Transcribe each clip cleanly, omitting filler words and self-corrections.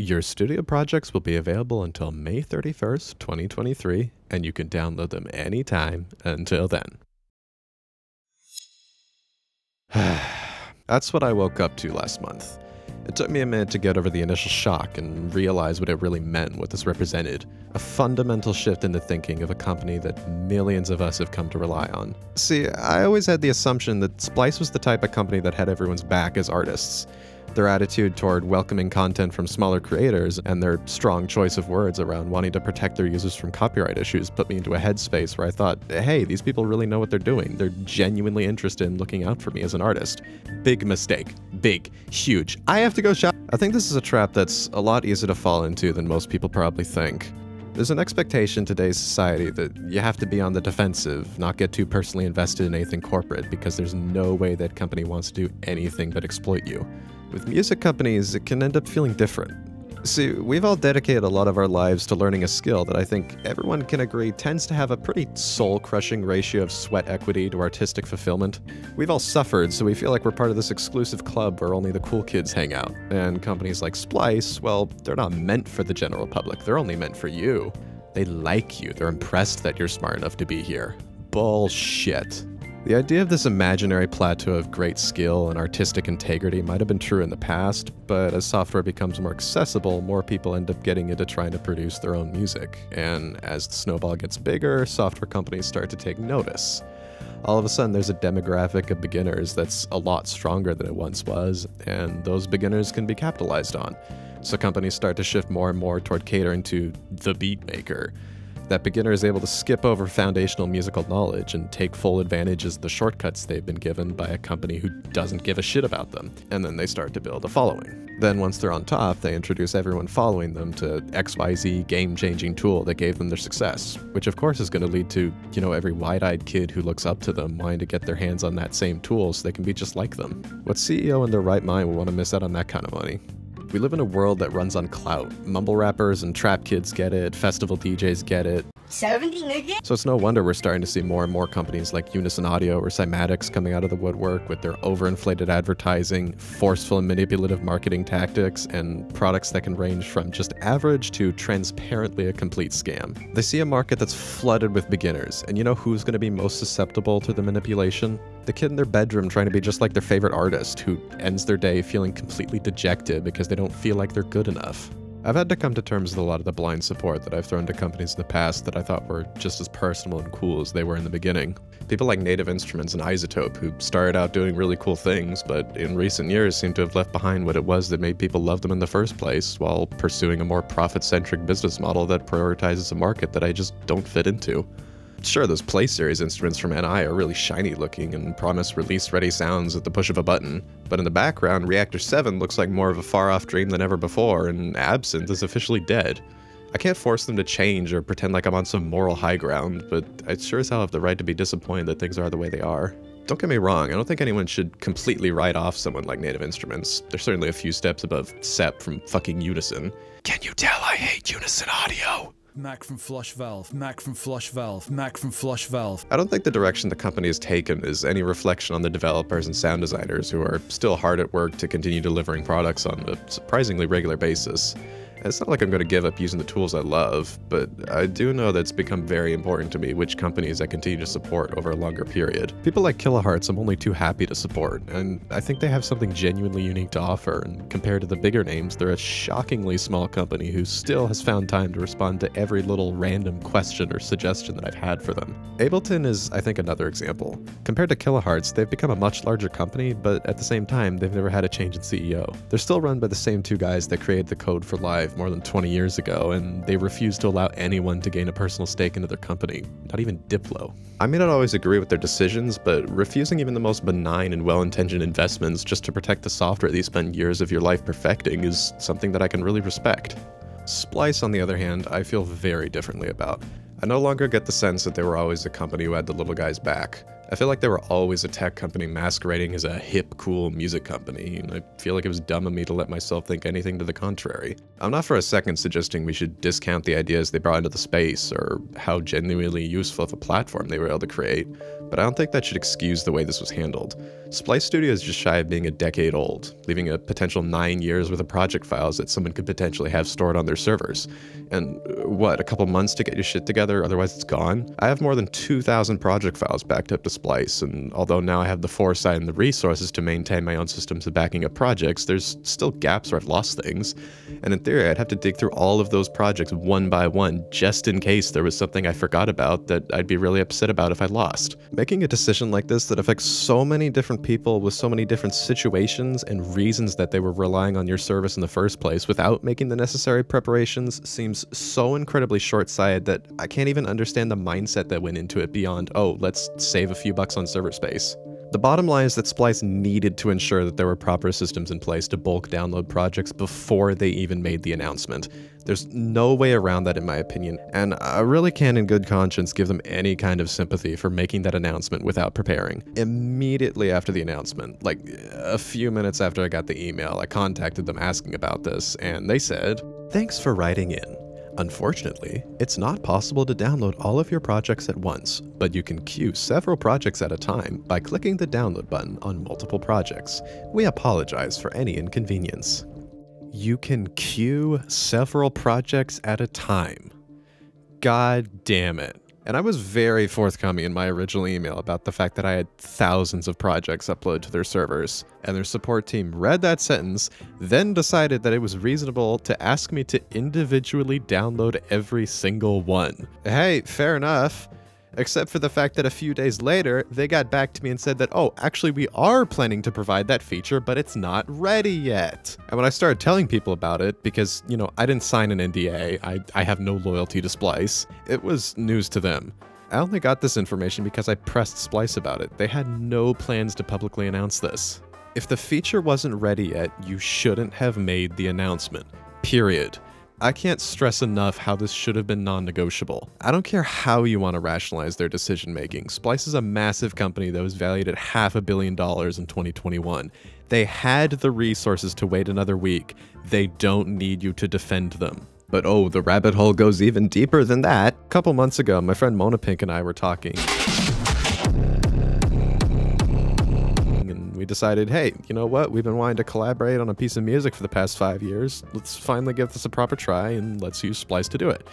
Your studio projects will be available until May 31st, 2023, and you can download them anytime until then. That's what I woke up to last month. It took me a minute to get over the initial shock and realize what it really meant, what this represented. A fundamental shift in the thinking of a company that millions of us have come to rely on. See, I always had the assumption that Splice was the type of company that had everyone's back as artists. Their attitude toward welcoming content from smaller creators and their strong choice of words around wanting to protect their users from copyright issues put me into a headspace where I thought, hey, these people really know what they're doing. They're genuinely interested in looking out for me as an artist. Big mistake. Big. Huge. I have to go shop. I think this is a trap that's a lot easier to fall into than most people probably think. There's an expectation in today's society that you have to be on the defensive, not get too personally invested in anything corporate, because there's no way that company wants to do anything but exploit you. With music companies, it can end up feeling different. See, we've all dedicated a lot of our lives to learning a skill that I think everyone can agree tends to have a pretty soul-crushing ratio of sweat equity to artistic fulfillment. We've all suffered, so we feel like we're part of this exclusive club where only the cool kids hang out. And companies like Splice, well, they're not meant for the general public. They're only meant for you. They like you. They're impressed that you're smart enough to be here. Bullshit. The idea of this imaginary plateau of great skill and artistic integrity might have been true in the past, but as software becomes more accessible, more people end up getting into trying to produce their own music. And as the snowball gets bigger, software companies start to take notice. All of a sudden, there's a demographic of beginners that's a lot stronger than it once was, and those beginners can be capitalized on. So companies start to shift more and more toward catering to the beat maker. That beginner is able to skip over foundational musical knowledge and take full advantage of the shortcuts they've been given by a company who doesn't give a shit about them. And then they start to build a following. Then once they're on top, they introduce everyone following them to XYZ game-changing tool that gave them their success, which of course is going to lead to, every wide-eyed kid who looks up to them wanting to get their hands on that same tool so they can be just like them. What CEO in their right mind would want to miss out on that kind of money? We live in a world that runs on clout. Mumble rappers and trap kids get it, festival DJs get it. 70 nigga? So it's no wonder we're starting to see more and more companies like Unison Audio or Cymatics coming out of the woodwork with their overinflated advertising, forceful and manipulative marketing tactics, and products that can range from just average to transparently a complete scam. They see a market that's flooded with beginners, and you know who's going to be most susceptible to the manipulation? The kid in their bedroom trying to be just like their favorite artist who ends their day feeling completely dejected because they don't feel like they're good enough. I've had to come to terms with a lot of the blind support that I've thrown to companies in the past that I thought were just as personal and cool as they were in the beginning. People like Native Instruments and Isotope, who started out doing really cool things, but in recent years seem to have left behind what it was that made people love them in the first place, while pursuing a more profit-centric business model that prioritizes a market that I just don't fit into. Sure, those Play Series instruments from NI are really shiny looking and promise release-ready sounds at the push of a button, but in the background, Reactor 7 looks like more of a far-off dream than ever before, and Absinthe is officially dead. I can't force them to change or pretend like I'm on some moral high ground, but I sure as hell have the right to be disappointed that things are the way they are. Don't get me wrong, I don't think anyone should completely write off someone like Native Instruments. They're certainly a few steps above Sep from fucking Unison. Can you tell I hate Unison Audio? Mac from flush valve, Mac from flush valve, Mac from flush valve. I don't think the direction the company has taken is any reflection on the developers and sound designers who are still hard at work to continue delivering products on a surprisingly regular basis. It's not like I'm going to give up using the tools I love, but I do know that it's become very important to me which companies I continue to support over a longer period. People like Kilohearts I'm only too happy to support, and I think they have something genuinely unique to offer, and compared to the bigger names, they're a shockingly small company who still has found time to respond to every little random question or suggestion that I've had for them. Ableton is, I think, another example. Compared to Kilohearts, they've become a much larger company, but at the same time, they've never had a change in CEO. They're still run by the same two guys that created the code for Live more than 20 years ago, and they refuse to allow anyone to gain a personal stake into their company, not even Diplo. I may not always agree with their decisions, but refusing even the most benign and well-intentioned investments just to protect the software that you spend years of your life perfecting is something that I can really respect. Splice, on the other hand, I feel very differently about. I no longer get the sense that they were always a company who had the little guys back. I feel like they were always a tech company masquerading as a hip, cool music company, and I feel like it was dumb of me to let myself think anything to the contrary. I'm not for a second suggesting we should discount the ideas they brought into the space, or how genuinely useful of a platform they were able to create, but I don't think that should excuse the way this was handled. Splice Studio is just shy of being a decade old, leaving a potential 9 years worth of project files that someone could potentially have stored on their servers. And what, a couple months to get your shit together, otherwise it's gone? I have more than 2,000 project files backed up to Splice, and although now I have the foresight and the resources to maintain my own systems of backing up projects, there's still gaps where I've lost things. And in theory, I'd have to dig through all of those projects one by one, just in case there was something I forgot about that I'd be really upset about if I lost. Making a decision like this that affects so many different people with so many different situations and reasons that they were relying on your service in the first place without making the necessary preparations seems so incredibly short-sighted that I can't even understand the mindset that went into it beyond, oh, let's save a few bucks on server space. The bottom line is that Splice needed to ensure that there were proper systems in place to bulk download projects before they even made the announcement. There's no way around that in my opinion, and I really can't in good conscience give them any kind of sympathy for making that announcement without preparing. Immediately after the announcement, like a few minutes after I got the email, I contacted them asking about this, and they said, "Thanks for writing in. Unfortunately, it's not possible to download all of your projects at once, but you can queue several projects at a time by clicking the download button on multiple projects. We apologize for any inconvenience." You can queue several projects at a time. God damn it. And I was very forthcoming in my original email about the fact that I had thousands of projects uploaded to their servers, and their support team read that sentence, then decided that it was reasonable to ask me to individually download every single one. Hey, fair enough. Except for the fact that a few days later, they got back to me and said that, oh, actually we are planning to provide that feature, but it's not ready yet. And when I started telling people about it, because, you know, I didn't sign an NDA, I have no loyalty to Splice, it was news to them. I only got this information because I pressed Splice about it. They had no plans to publicly announce this. If the feature wasn't ready yet, you shouldn't have made the announcement. Period. I can't stress enough how this should have been non-negotiable. I don't care how you want to rationalize their decision-making. Splice is a massive company that was valued at $500 million in 2021. They had the resources to wait another week. They don't need you to defend them. But oh, the rabbit hole goes even deeper than that. A couple months ago, my friend Mona Pink and I were talking. We decided, hey, you know what? We've been wanting to collaborate on a piece of music for the past 5 years. Let's finally give this a proper try and let's use Splice to do it.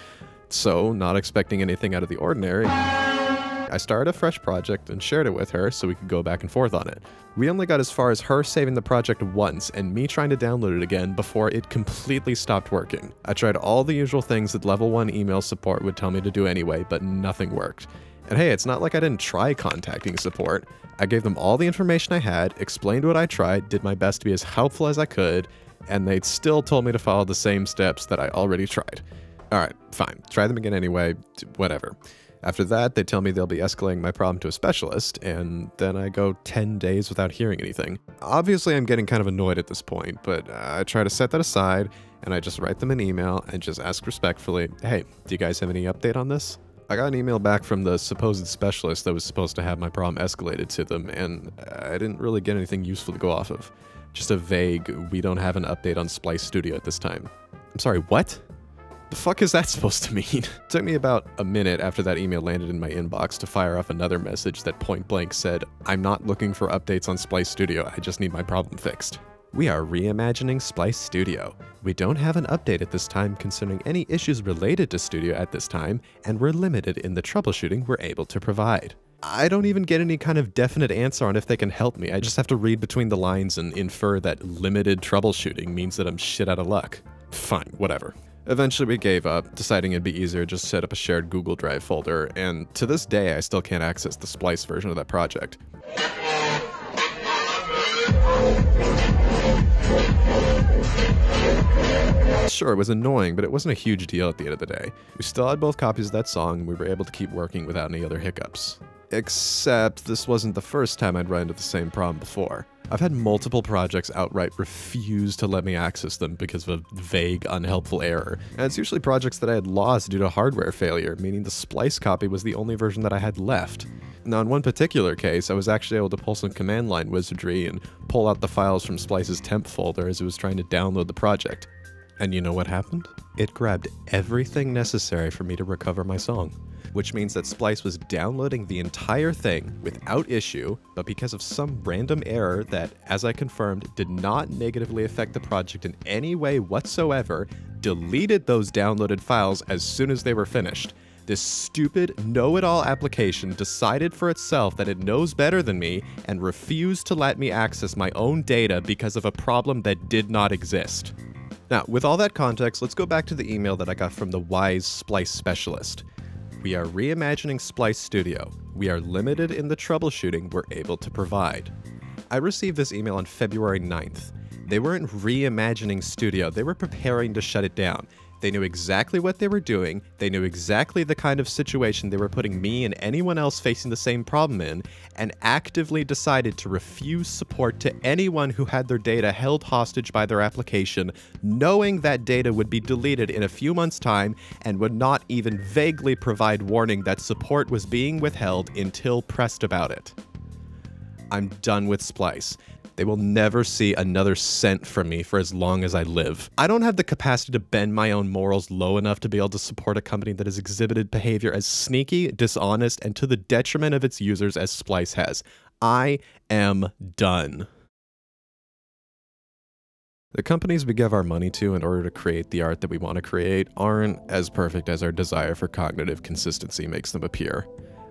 So, not expecting anything out of the ordinary, I started a fresh project and shared it with her so we could go back and forth on it. We only got as far as her saving the project once and me trying to download it again before it completely stopped working. I tried all the usual things that level 1 email support would tell me to do anyway, but nothing worked. And hey, it's not like I didn't try contacting support. I gave them all the information I had, explained what I tried, did my best to be as helpful as I could, and they'd still told me to follow the same steps that I already tried. Alright, fine. Try them again anyway, whatever. After that, they tell me they'll be escalating my problem to a specialist, and then I go 10 days without hearing anything. Obviously, I'm getting kind of annoyed at this point, but I try to set that aside, and I just write them an email and just ask respectfully, hey, do you guys have any update on this? I got an email back from the supposed specialist that was supposed to have my problem escalated to them, and I didn't really get anything useful to go off of. Just a vague, we don't have an update on Splice Studio at this time. I'm sorry, what? The fuck is that supposed to mean? It took me about a minute after that email landed in my inbox to fire off another message that point blank said, I'm not looking for updates on Splice Studio, I just need my problem fixed. We are reimagining Splice Studio. We don't have an update at this time concerning any issues related to Studio at this time, and we're limited in the troubleshooting we're able to provide. I don't even get any kind of definite answer on if they can help me. I just have to read between the lines and infer that limited troubleshooting means that I'm shit out of luck. Fine, whatever. Eventually we gave up, deciding it'd be easier to just set up a shared Google Drive folder, and to this day I still can't access the Splice version of that project. Sure, it was annoying, but it wasn't a huge deal at the end of the day. We still had both copies of that song, and we were able to keep working without any other hiccups. Except this wasn't the first time I'd run into the same problem before. I've had multiple projects outright refuse to let me access them because of a vague, unhelpful error, and it's usually projects that I had lost due to hardware failure, meaning the Splice copy was the only version that I had left. Now, in one particular case, I was actually able to pull some command line wizardry and pull out the files from Splice's temp folder as it was trying to download the project. And you know what happened? It grabbed everything necessary for me to recover my song. which means that Splice was downloading the entire thing without issue, but because of some random error that, as I confirmed, did not negatively affect the project in any way whatsoever, deleted those downloaded files as soon as they were finished. This stupid, know-it-all application decided for itself that it knows better than me and refused to let me access my own data because of a problem that did not exist. Now, with all that context, let's go back to the email that I got from the wise Splice specialist. We are reimagining Splice Studio. We are limited in the troubleshooting we're able to provide. I received this email on February 9th. They weren't reimagining Studio, they were preparing to shut it down. They knew exactly what they were doing, they knew exactly the kind of situation they were putting me and anyone else facing the same problem in, and actively decided to refuse support to anyone who had their data held hostage by their application, knowing that data would be deleted in a few months' time and would not even vaguely provide warning that support was being withheld until pressed about it. I'm done with Splice. They will never see another cent from me for as long as I live. I don't have the capacity to bend my own morals low enough to be able to support a company that has exhibited behavior as sneaky, dishonest, and to the detriment of its users as Splice has. I am done. The companies we give our money to in order to create the art that we want to create aren't as perfect as our desire for cognitive consistency makes them appear.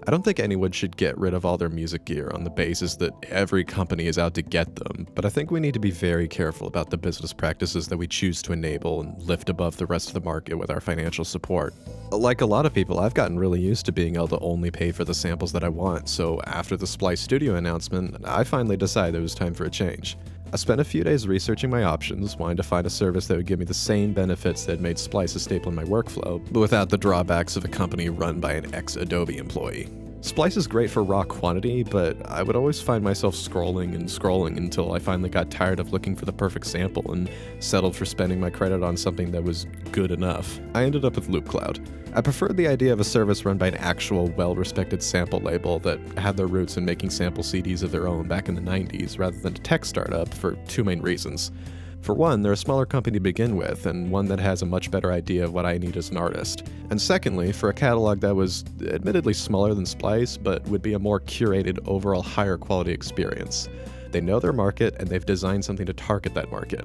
I don't think anyone should get rid of all their music gear on the basis that every company is out to get them, but I think we need to be very careful about the business practices that we choose to enable and lift above the rest of the market with our financial support. Like a lot of people, I've gotten really used to being able to only pay for the samples that I want, so after the Splice Studio announcement, I finally decided it was time for a change. I spent a few days researching my options, wanting to find a service that would give me the same benefits that had made Splice a staple in my workflow, but without the drawbacks of a company run by an ex-Adobe employee. Splice is great for raw quantity, but I would always find myself scrolling and scrolling until I finally got tired of looking for the perfect sample and settled for spending my credit on something that was good enough. I ended up with LoopCloud. I preferred the idea of a service run by an actual, well-respected sample label that had their roots in making sample CDs of their own back in the 90s rather than a tech startup for two main reasons. For one, they're a smaller company to begin with, and one that has a much better idea of what I need as an artist. And secondly, for a catalog that was admittedly smaller than Splice, but would be a more curated, overall higher quality experience. They know their market, and they've designed something to target that market.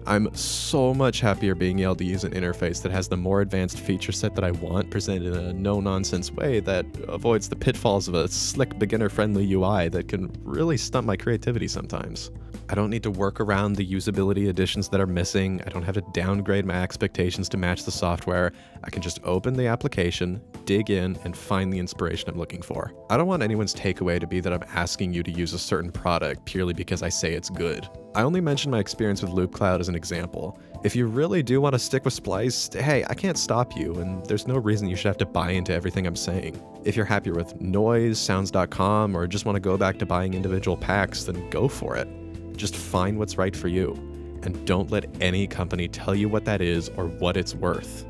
I'm so much happier being able to use an interface that has the more advanced feature set that I want, presented in a no-nonsense way that avoids the pitfalls of a slick, beginner-friendly UI that can really stunt my creativity sometimes. I don't need to work around the usability additions that are missing, I don't have to downgrade my expectations to match the software, I can just open the application, dig in, and find the inspiration I'm looking for. I don't want anyone's takeaway to be that I'm asking you to use a certain product purely because I say it's good. I only mention my experience with LoopCloud as an example. If you really do want to stick with Splice, hey, I can't stop you, and there's no reason you should have to buy into everything I'm saying. If you're happier with Noise, Sounds.com, or just want to go back to buying individual packs, then go for it. Just find what's right for you, and don't let any company tell you what that is or what it's worth.